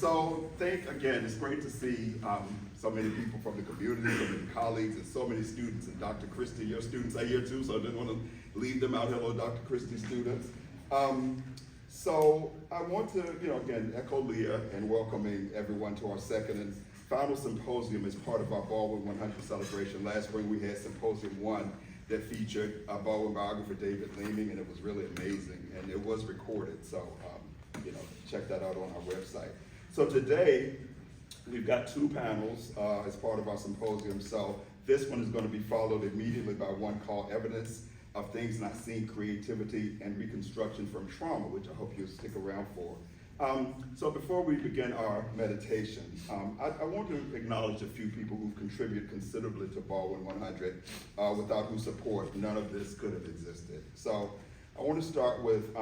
So again, it's great to see so many people from the community, so many colleagues, and so many students. And Dr. Christie, your students are here too, so I didn't want to leave them out. Hello, Dr. Christie students. So I want to, again, echo Leah and welcoming everyone to our second and final symposium as part of our Baldwin 100 celebration. Last spring we had Symposium I that featured Baldwin biographer David Leeming, and it was really amazing, and it was recorded, so check that out on our website. So today, we've got two panels as part of our symposium. So this one is going to be followed immediately by one called Evidence of Things Not Seen, Creativity and Reconstruction from Trauma, which I hope you'll stick around for. So before we begin our meditation, I want to acknowledge a few people who've contributed considerably to Baldwin 100, without whose support none of this could have existed. So I want to start with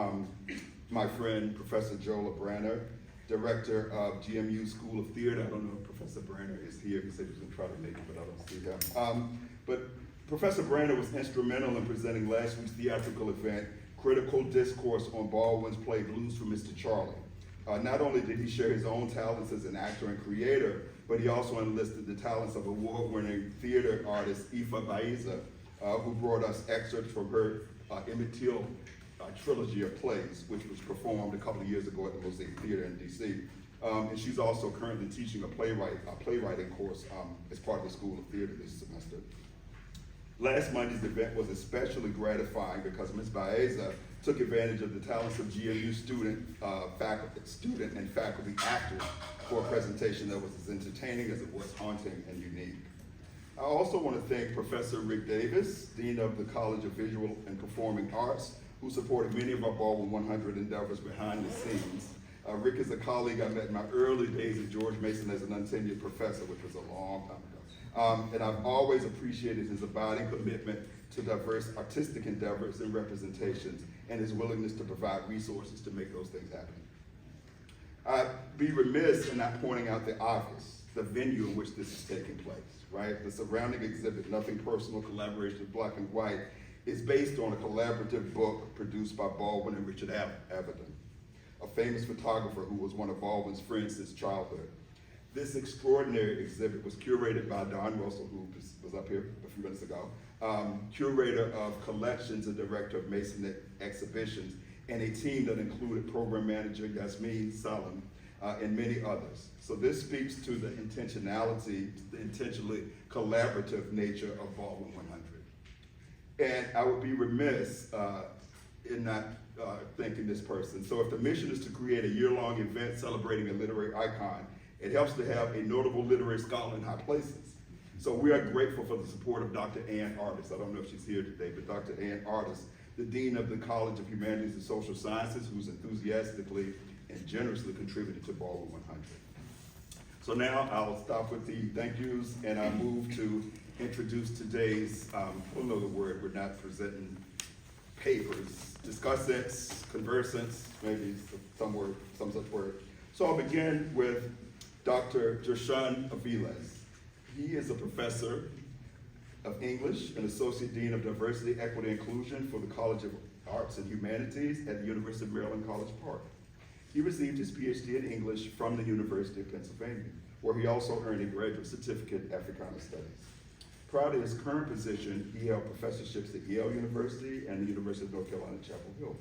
my friend, Professor Joe LeBranner, Director of GMU School of Theater. I don't know if Professor Branner is here. He said he was going to try to make it, but I don't see him. But Professor Branner was instrumental in presenting last week's theatrical event, Critical Discourse on Baldwin's play Blues for Mr. Charlie. Not only did he share his own talents as an actor and creator, but he also enlisted the talents of award-winning theater artist Ifa Baiza, who brought us excerpts from her Emmett Till trilogy of plays, which was performed a couple of years ago at the Mosaic Theater in DC. And she's also currently teaching a playwriting course as part of the School of Theater this semester. Last Monday's event was especially gratifying because Ms. Baeza took advantage of the talents of GMU student and faculty actors for a presentation that was as entertaining as it was haunting and unique. I also want to thank Professor Rick Davis, Dean of the College of Visual and Performing Arts, who supported many of our Baldwin 100 endeavors behind the scenes. Rick is a colleague I met in my early days at George Mason as an untenured professor, which was a long time ago. And I've always appreciated his abiding commitment to diverse artistic endeavors and representations, and his willingness to provide resources to make those things happen. I'd be remiss in not pointing out the obvious, the venue in which this is taking place, right? The surrounding exhibit, Nothing Personal, Collaboration of Black and White, is based on a collaborative book produced by Baldwin and Richard Avedon, a famous photographer who was one of Baldwin's friends since childhood. This extraordinary exhibit was curated by Don Russell, who was up here a few minutes ago, curator of collections and director of Masonic exhibitions, and a team that included program manager Yasmin Salam and many others. So this speaks to the intentionality, the intentionally collaborative nature of Baldwin 100. And I would be remiss in not thanking this person. So if the mission is to create a year-long event celebrating a literary icon, it helps to have a notable literary scholar in high places. So we are grateful for the support of Dr. Ann Artis. I don't know if she's here today, but Dr. Ann Artis, the Dean of the College of Humanities and Social Sciences, who's enthusiastically and generously contributed to Baldwin 100. So now I'll stop with the thank yous, and I'll move to introduce today's, we'll know the word, we're not presenting papers, discussants, conversants, maybe some such word. So I'll begin with Dr. GerShun Alivez. He is a professor of English and Associate Dean of Diversity, Equity, and Inclusion for the College of Arts and Humanities at the University of Maryland, College Park. He received his PhD in English from the University of Pennsylvania, where he also earned a graduate certificate in Africana Studies. Prior to his current position, he held professorships at Yale University and the University of North Carolina, Chapel Hill.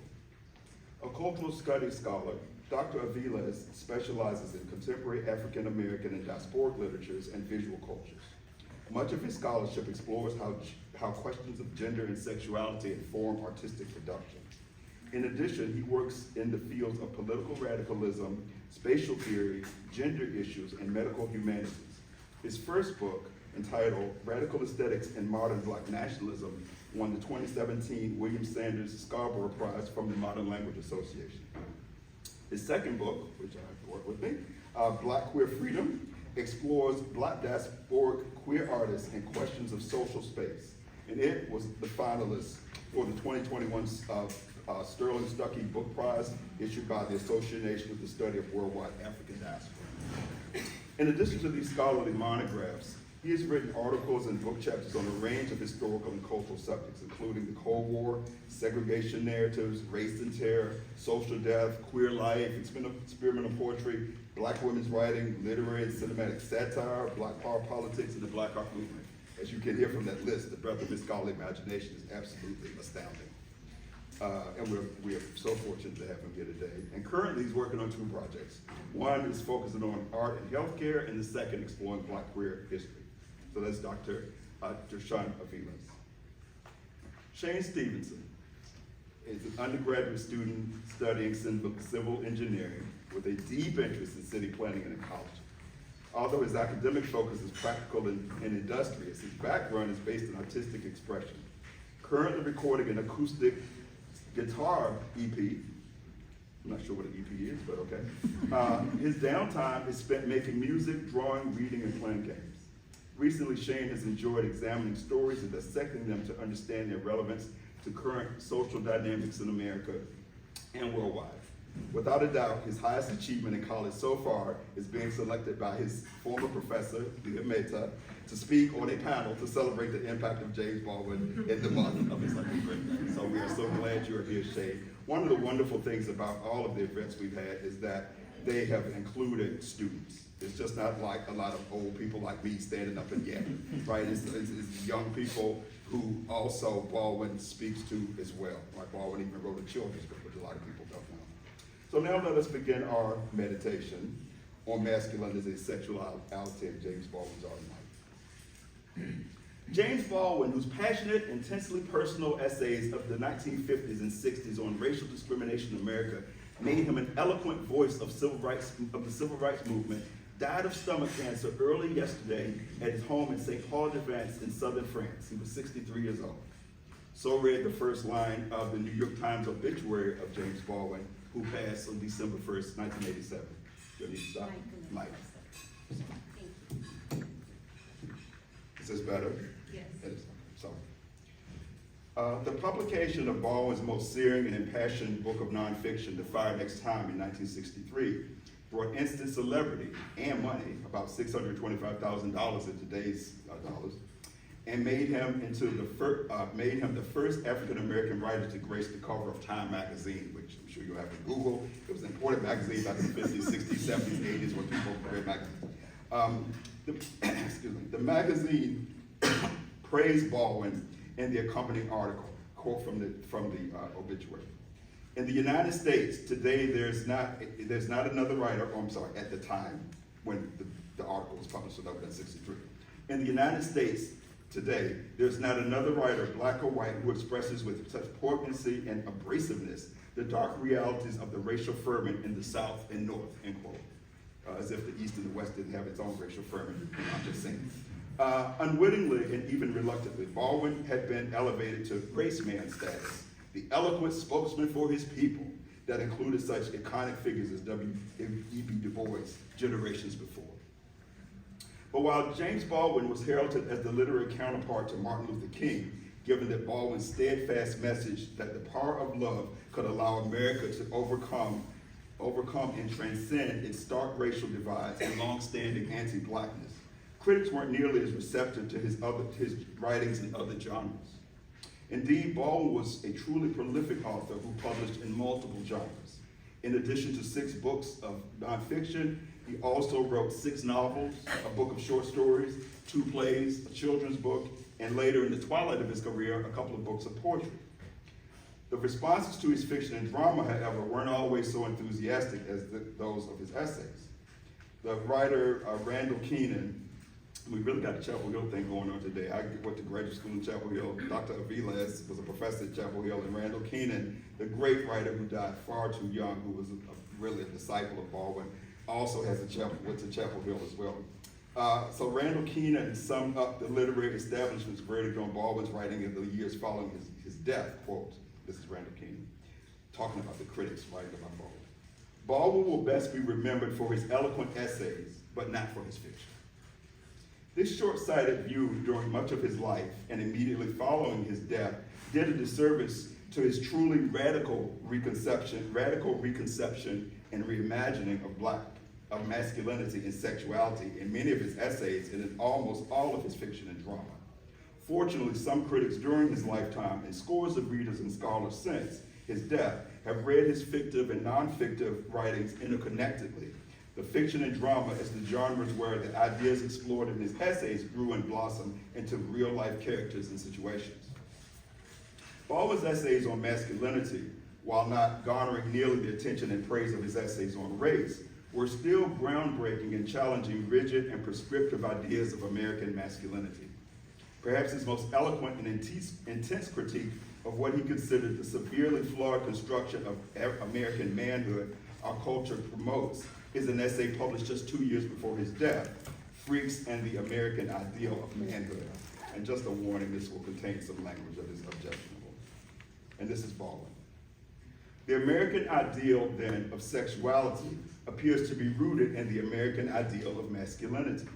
A cultural studies scholar, Dr. Alivez specializes in contemporary African American and diasporic literatures and visual cultures. Much of his scholarship explores how questions of gender and sexuality inform artistic production. In addition, he works in the fields of political radicalism, spatial theory, gender issues, and medical humanities. His first book, entitled Radical Aesthetics and Modern Black Nationalism, won the 2017 William Sanders Scarborough Prize from the Modern Language Association. His second book, which I brought with me, Black Queer Freedom, explores Black diasporic queer artists and questions of social space. And it was the finalist for the 2021 Sterling Stuckey Book Prize issued by the Association of the Study of Worldwide African Diaspora. In addition to these scholarly monographs, he has written articles and book chapters on a range of historical and cultural subjects, including the Cold War, segregation narratives, race and terror, social death, queer life, experimental poetry, Black women's writing, literary and cinematic satire, Black power politics, and the Black art movement. As you can hear from that list, the breadth of his scholarly imagination is absolutely astounding. And we are so fortunate to have him here today. And currently he's working on 2 projects. One is focusing on art and healthcare, and the second exploring Black queer history. So that's Dr. GerShun Alivez. Shane Stevenson is an undergraduate student studying civil engineering with a deep interest in city planning and ecology. Although his academic focus is practical and industrious, his background is based in artistic expression. Currently recording an acoustic guitar EP. I'm not sure what an EP is, but okay. His downtime is spent making music, drawing, reading, and playing games. Recently, Shane has enjoyed examining stories and dissecting them to understand their relevance to current social dynamics in America and worldwide. Without a doubt, his highest achievement in college so far is being selected by his former professor, Leah Mehta, to speak on a panel to celebrate the impact of James Baldwin in the month of his 100th birthday. So we are so glad you're here, Shane. One of the wonderful things about all of the events we've had is that they have included students. It's just not like a lot of old people like me standing up and yapping, right? It's young people who also Baldwin speaks to as well. Like Baldwin even wrote a children's book, which a lot of people don't know. So now let us begin our meditation on masculinity and sexuality in James Baldwin's art and life. James Baldwin, whose passionate, intensely personal essays of the 1950s and 60s on racial discrimination in America made him an eloquent voice of the civil rights movement, died of stomach cancer early yesterday at his home in St. Paul-de-Vence in southern France. He was 63 years old. So read the first line of the New York Times obituary of James Baldwin, who passed on December 1st, 1987. You need to stop? Mike. Is this better? Yes. It is. Sorry. The publication of Baldwin's most searing and impassioned book of nonfiction, The Fire Next Time, in 1963, brought instant celebrity and money, about $625,000 in today's dollars, and made him the first African-American writer to grace the cover of Time magazine, which I'm sure you'll have to Google. It was an important magazine back in the 50s, 60s, 70s, 80s when people read magazines. The magazine praised Baldwin in the accompanying article, quote from the obituary. In the United States today, there's not another writer. At the time when the article was published, so that was in '63. In the United States today, there's not another writer, black or white, who expresses with such poignancy and abrasiveness the dark realities of the racial ferment in the South and North, end quote. As if the East and the West didn't have its own racial ferment. I'm just saying. Unwittingly and even reluctantly, Baldwin had been elevated to grace man status, the eloquent spokesman for his people that included such iconic figures as W.E.B. Du Bois generations before. But while James Baldwin was heralded as the literary counterpart to Martin Luther King, given that Baldwin's steadfast message that the power of love could allow America to overcome and transcend its stark racial divides and long-standing anti-blackness, critics weren't nearly as receptive to his writings in other genres. Indeed, Baldwin was a truly prolific author who published in multiple genres. In addition to 6 books of nonfiction, he also wrote 6 novels, a book of short stories, 2 plays, a children's book, and later in the twilight of his career, a couple of books of poetry. The responses to his fiction and drama, however, weren't always so enthusiastic as those of his essays. The writer Randall Keenan, we really got a Chapel Hill thing going on today. I went to graduate school in Chapel Hill. Dr. Alivez was a professor at Chapel Hill, and Randall Keenan, the great writer who died far too young, who was really a disciple of Baldwin, also went to Chapel Hill as well. So Randall Keenan summed up the literary establishment's verdict on Baldwin's writing in the years following his death, quote, this is Randall Keenan, talking about the critics writing about Baldwin. Baldwin will best be remembered for his eloquent essays, but not for his fiction. This short-sighted view during much of his life and immediately following his death did a disservice to his truly radical reconception and reimagining of masculinity and sexuality in many of his essays and in almost all of his fiction and drama. Fortunately, some critics during his lifetime and scores of readers and scholars since his death have read his fictive and non-fictive writings interconnectedly, The fiction and drama as the genres where the ideas explored in his essays grew and blossomed into real-life characters and situations. Baldwin's essays on masculinity, while not garnering nearly the attention and praise of his essays on race, were still groundbreaking in challenging rigid and prescriptive ideas of American masculinity. Perhaps his most eloquent and intense critique of what he considered the severely flawed construction of American manhood our culture promotes is an essay published just 2 years before his death, Freaks and the American Ideal of Manhood. And just a warning, this will contain some language that is objectionable. And this is Baldwin. The American ideal, then, of sexuality appears to be rooted in the American ideal of masculinity.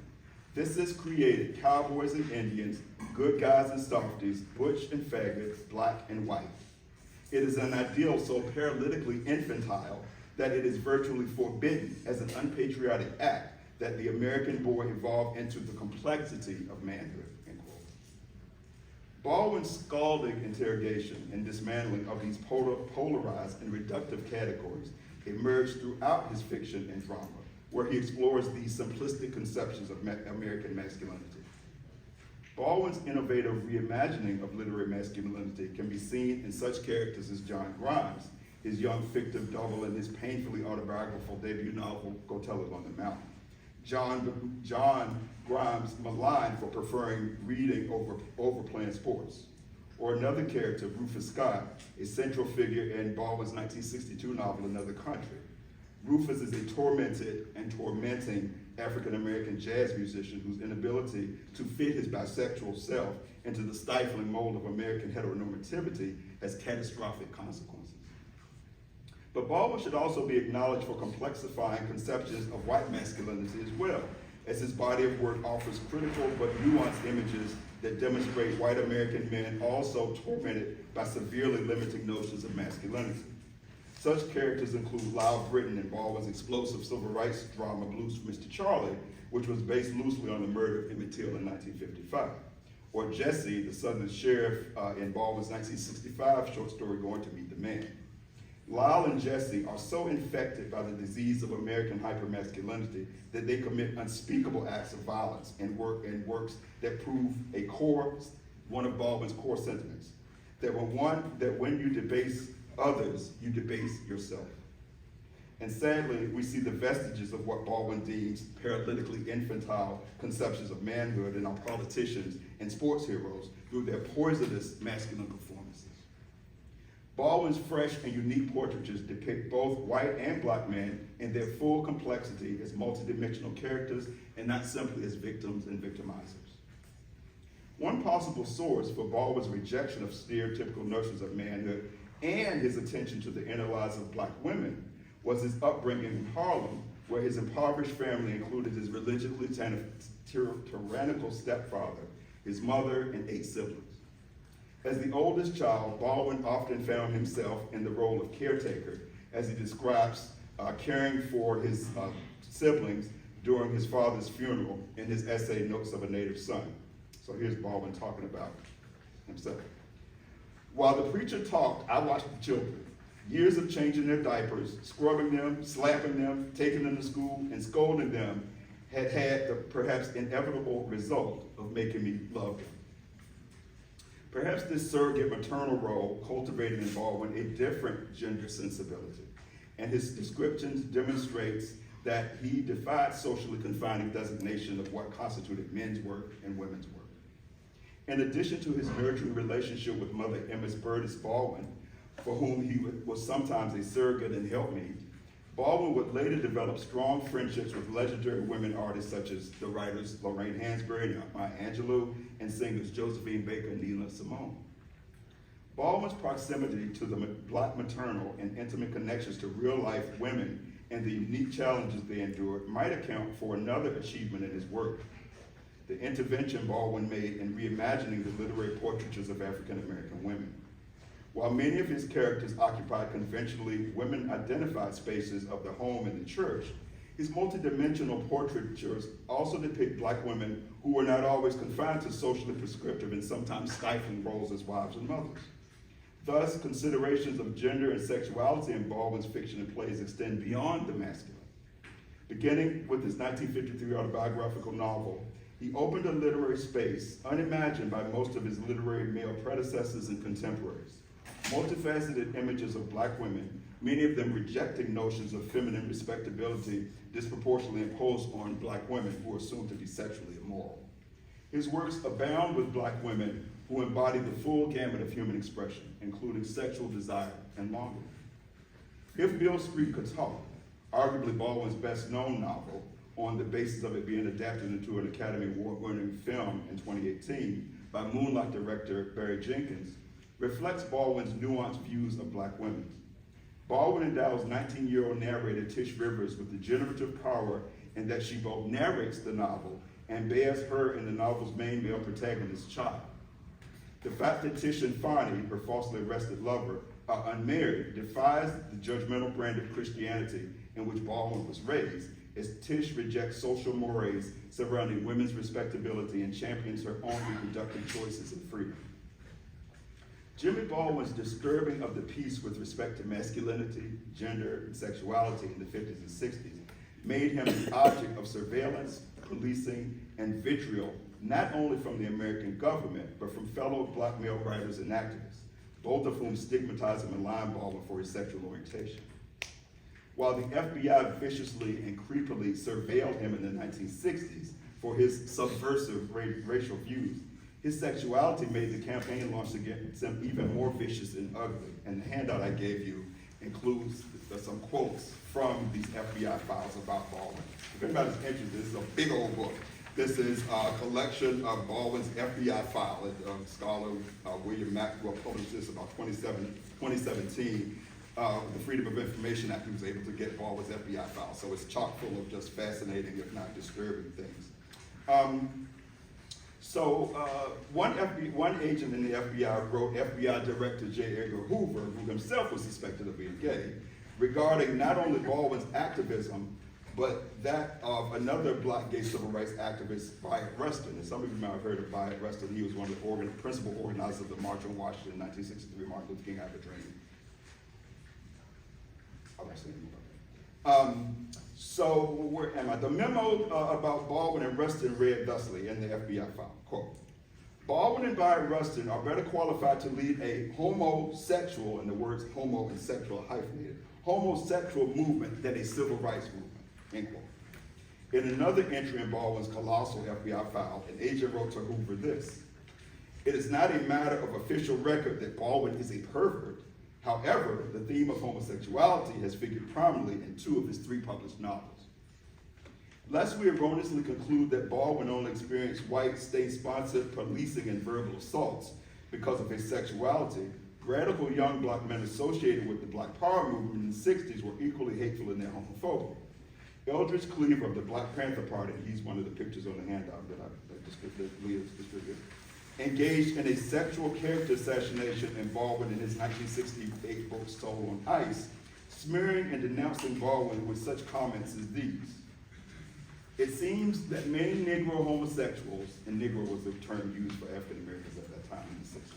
This has created cowboys and Indians, good guys and softies, butch and faggots, black and white. It is an ideal so paralytically infantile that it is virtually forbidden as an unpatriotic act that the American boy evolved into the complexity of manhood, end quote. Baldwin's scalding interrogation and dismantling of these polarized and reductive categories emerged throughout his fiction and drama, where he explores these simplistic conceptions of American masculinity. Baldwin's innovative reimagining of literary masculinity can be seen in such characters as John Grimes, his young fictive double in his painfully autobiographical debut novel, Go Tell It on the Mountain. John Grimes maligned for preferring reading over playing sports. Or another character, Rufus Scott, a central figure in Baldwin's 1962 novel, Another Country. Rufus is a tormented and tormenting African-American jazz musician whose inability to fit his bisexual self into the stifling mold of American heteronormativity has catastrophic consequences. But Baldwin should also be acknowledged for complexifying conceptions of white masculinity as well, as his body of work offers critical but nuanced images that demonstrate white American men also tormented by severely limiting notions of masculinity. Such characters include Lyle Britton in Baldwin's explosive civil rights drama Blues for Mr. Charlie, which was based loosely on the murder of Emmett Till in 1955. Or Jesse, the Southern sheriff in Baldwin's 1965 short story Going to Meet the Man. Lyle and Jesse are so infected by the disease of American hypermasculinity that they commit unspeakable acts of violence in works that prove one of Baldwin's core sentiments, that when you debase others, you debase yourself. And sadly, we see the vestiges of what Baldwin deems paralytically infantile conceptions of manhood in our politicians and sports heroes through their poisonous masculine performances. Baldwin's fresh and unique portraitures depict both white and black men in their full complexity as multidimensional characters and not simply as victims and victimizers. One possible source for Baldwin's rejection of stereotypical notions of manhood and his attention to the inner lives of black women was his upbringing in Harlem, where his impoverished family included his religiously tyrannical stepfather, his mother, and 8 siblings. As the oldest child, Baldwin often found himself in the role of caretaker, as he describes caring for his siblings during his father's funeral in his essay, Notes of a Native Son. So here's Baldwin talking about himself. While the preacher talked, I watched the children. Years of changing their diapers, scrubbing them, slapping them, taking them to school, and scolding them had the perhaps inevitable result of making me love them. Perhaps this surrogate maternal role cultivated in Baldwin a different gender sensibility, and his descriptions demonstrates that he defied socially confining designation of what constituted men's work and women's work. In addition to his nurturing relationship with Mother Emma Burtis Baldwin, for whom he was sometimes a surrogate and helpmeet, Baldwin would later develop strong friendships with legendary women artists such as the writers Lorraine Hansberry and Maya Angelou, and singers Josephine Baker and Nina Simone. Baldwin's proximity to the black maternal and intimate connections to real-life women and the unique challenges they endured might account for another achievement in his work, the intervention Baldwin made in reimagining the literary portraitures of African-American women. While many of his characters occupied conventionally women-identified spaces of the home and the church, his multidimensional portraitures also depict black women who were not always confined to socially prescriptive and sometimes stifling roles as wives and mothers. Thus, considerations of gender and sexuality in Baldwin's fiction and plays extend beyond the masculine. Beginning with his 1953 autobiographical novel, he opened a literary space unimagined by most of his literary male predecessors and contemporaries. Multifaceted images of Black women, many of them rejecting notions of feminine respectability disproportionately imposed on Black women who are assumed to be sexually immoral. His works abound with Black women who embody the full gamut of human expression, including sexual desire and longing. If Beale Street Could Talk, arguably Baldwin's best-known novel, on the basis of it being adapted into an Academy Award-winning film in 2018 by Moonlight director Barry Jenkins, reflects Baldwin's nuanced views of Black women. Baldwin endows 19-year-old narrator Tish Rivers with the generative power in that she both narrates the novel and bears her and the novel's main male protagonist's child. The fact that Tish and Fonnie, her falsely arrested lover, are unmarried defies the judgmental brand of Christianity in which Baldwin was raised, as Tish rejects social mores surrounding women's respectability and champions her own reproductive choices and freedom. Jimmy Baldwin's disturbing of the peace with respect to masculinity, gender, and sexuality in the 50s and 60s made him the object of surveillance, policing, and vitriol, not only from the American government, but from fellow Black male writers and activists, both of whom stigmatized and maligned Baldwin for his sexual orientation. While the FBI viciously and creepily surveilled him in the 1960s for his subversive racial views, his sexuality made the campaign launch against him even more vicious and ugly. And the handout I gave you includes some quotes from these FBI files about Baldwin. If anybody's interested, this is a big old book. This is a collection of Baldwin's FBI file. Scholar William Maxwell published this about 2017. The Freedom of Information Act, he was able to get Baldwin's FBI file. So it's chock full of just fascinating, if not disturbing things. One agent in the FBI wrote FBI Director J. Edgar Hoover, who himself was suspected of being gay, regarding not only Baldwin's activism, but that of another Black gay civil rights activist, Wyatt Rustin. And some of you might have heard of Wyatt Rustin. He was one of the principal organizers of the March on Washington in 1963, Martin Luther King had a dream. I won't say anything about that. So where am I? The memo about Baldwin and Rustin read thusly in the FBI file, quote, Baldwin and Wyatt Rustin are better qualified to lead a homosexual, and the words homo and sexual are hyphenated, homosexual movement than a civil rights movement, end quote. In another entry in Baldwin's colossal FBI file, an agent wrote to Hoover this: it is not a matter of official record that Baldwin is a pervert. However, the theme of homosexuality has figured prominently in 2 of his 3 published novels. Lest we erroneously conclude that Baldwin only experienced white state-sponsored policing and verbal assaults because of his sexuality, radical young Black men associated with the Black Power movement in the 60s were equally hateful in their homophobia. Eldridge Cleaver of the Black Panther Party, he's one of the pictures on the handout that Leah distributed, engaged in a sexual character assassination in Baldwin in his 1968 book, Soul on Ice, smearing and denouncing Baldwin with such comments as these: it seems that many Negro homosexuals, and Negro was the term used for African Americans at that time in the 60s,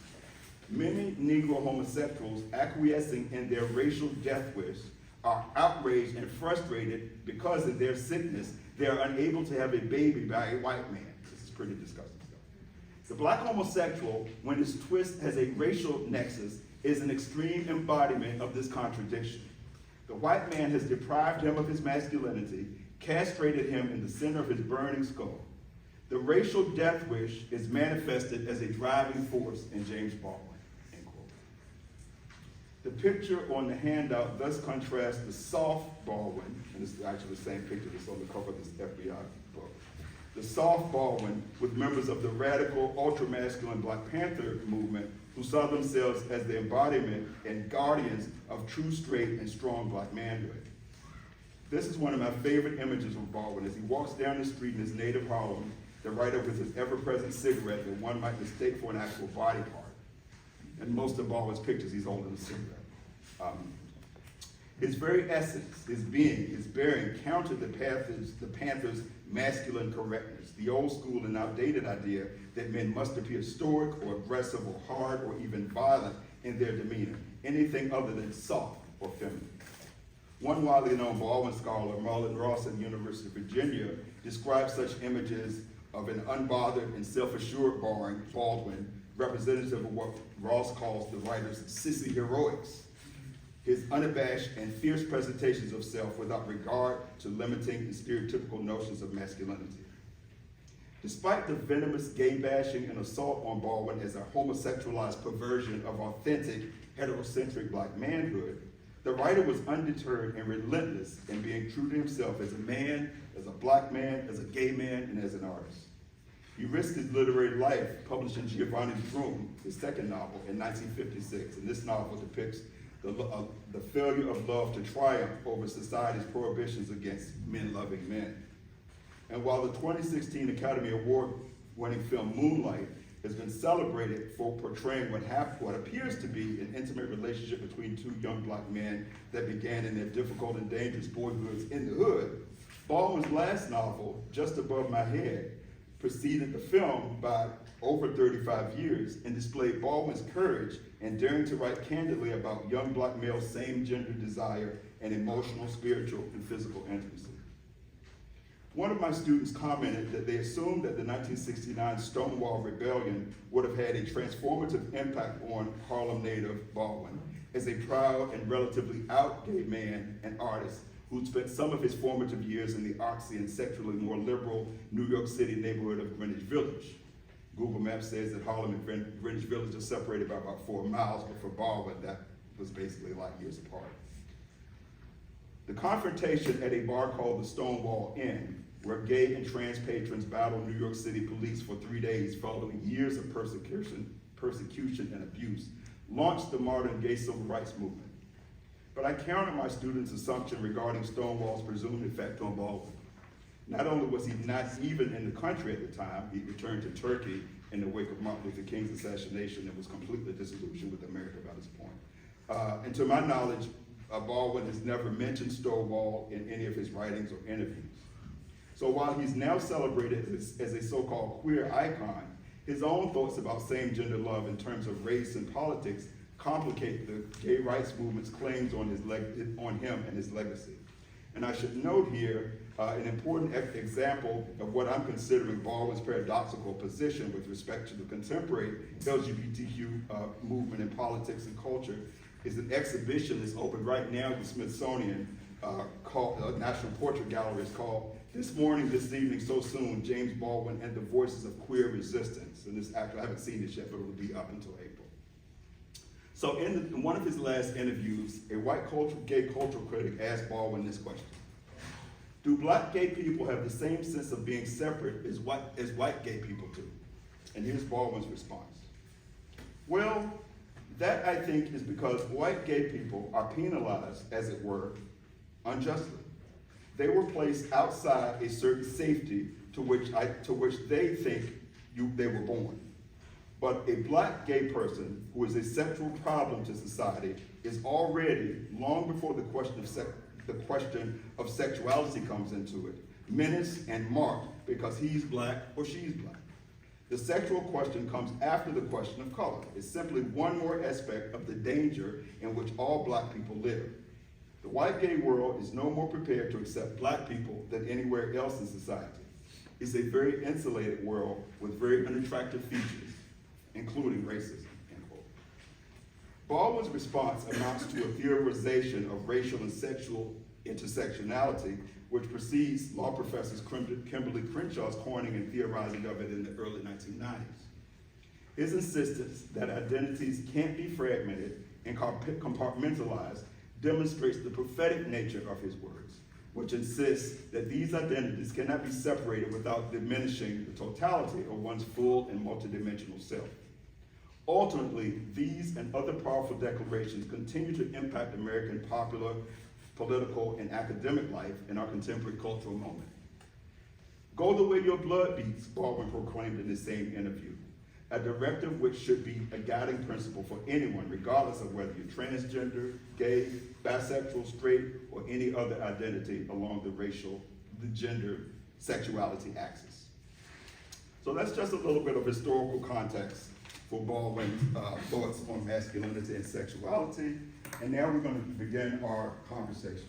many Negro homosexuals acquiescing in their racial death wish are outraged and frustrated because of their sickness, they are unable to have a baby by a white man. This is pretty disgusting. The Black homosexual, when its twist has a racial nexus, is an extreme embodiment of this contradiction. The white man has deprived him of his masculinity, castrated him in the center of his burning skull. The racial death wish is manifested as a driving force in James Baldwin, end quote. The picture on the handout thus contrasts the soft Baldwin, and this is actually the same picture that's on the cover of this FBI book, the soft Baldwin with members of the radical, ultra-masculine Black Panther movement who saw themselves as the embodiment and guardians of true, straight, and strong Black manhood. This is one of my favorite images of Baldwin as he walks down the street in his native Harlem, the writer with his ever-present cigarette that one might mistake for an actual body part. In most of Baldwin's pictures, he's holding a cigarette. His very essence, his being, his bearing countered the Panther's masculine correctness, the old school and outdated idea that men must appear stoic or aggressive or hard or even violent in their demeanor, anything other than soft or feminine. One widely known Baldwin scholar, Marlon Ross at the University of Virginia, describes such images of an unbothered and self-assured Baldwin, representative of what Ross calls the writer's sissy heroics, his unabashed and fierce presentations of self without regard to limiting and stereotypical notions of masculinity. Despite the venomous gay bashing and assault on Baldwin as a homosexualized perversion of authentic, heterocentric black manhood, the writer was undeterred and relentless in being true to himself as a man, as a black man, as a gay man, and as an artist. He risked his literary life publishing Giovanni's Room, his second novel, in 1956, and this novel depicts the failure of love to triumph over society's prohibitions against men-loving men. And while the 2016 Academy Award-winning film Moonlight has been celebrated for portraying what appears to be an intimate relationship between two young black men that began in their difficult and dangerous boyhoods in the hood, Baldwin's last novel, Just Above My Head, preceded the film by over 35 years and displayed Baldwin's courage and daring to write candidly about young black males' same-gender desire and emotional, spiritual, and physical intimacy. One of my students commented that they assumed that the 1969 Stonewall Rebellion would have had a transformative impact on Harlem native Baldwin as a proud and relatively out gay man and artist who'd spent some of his formative years in the artsy and sexually more liberal New York City neighborhood of Greenwich Village. Google Maps says that Harlem and Greenwich Village are separated by about 4 miles, but for Baldwin, that was basically light years apart. The confrontation at a bar called the Stonewall Inn, where gay and trans patrons battled New York City police for 3 days following years of persecution and abuse, launched the modern gay civil rights movement. But I countered my students' assumption regarding Stonewall's presumed effect on Baldwin. Not only was he not even in the country at the time, he returned to Turkey in the wake of Martin Luther King's assassination and was completely disillusioned with America by this point. And to my knowledge, Baldwin has never mentioned Stonewall in any of his writings or interviews. So while he's now celebrated as a so-called queer icon, his own thoughts about same-gender love in terms of race and politics complicate the gay rights movement's claims on him and his legacy. And I should note here an important example of what I'm considering Baldwin's paradoxical position with respect to the contemporary LGBTQ movement in politics and culture is an exhibition that's open right now at the Smithsonian called National Portrait Gallery. It's called This Morning, This Evening, So Soon, James Baldwin and the Voices of Queer Resistance. And this actually, I haven't seen this yet, but it'll be up until April. So in one of his last interviews, a white gay cultural critic asked Baldwin this question: do black gay people have the same sense of being separate as white gay people do? And here's Baldwin's response. Well, that I think is because white gay people are penalized, as it were, unjustly. They were placed outside a certain safety to which they think they were born. But a black gay person who is a sexual problem to society is already, long before the question of sexuality comes into it, menaced and marked because he's black or she's black. The sexual question comes after the question of color. It's simply one more aspect of the danger in which all black people live. The white gay world is no more prepared to accept black people than anywhere else in society. It's a very insulated world with very unattractive features, including racism, end quote. Baldwin's response amounts to a theorization of racial and sexual intersectionality, which precedes law professors Kimberly Crenshaw's coining and theorizing of it in the early 1990s. His insistence that identities can't be fragmented and compartmentalized demonstrates the prophetic nature of his words, which insists that these identities cannot be separated without diminishing the totality of one's full and multidimensional self. Ultimately, these and other powerful declarations continue to impact American popular, political, and academic life in our contemporary cultural moment. Go the way your blood beats, Baldwin proclaimed in the same interview, a directive which should be a guiding principle for anyone, regardless of whether you're transgender, gay, bisexual, straight, or any other identity along the gender, sexuality axis. So that's just a little bit of historical context for Baldwin's thoughts on masculinity and sexuality. And now we're going to begin our conversation.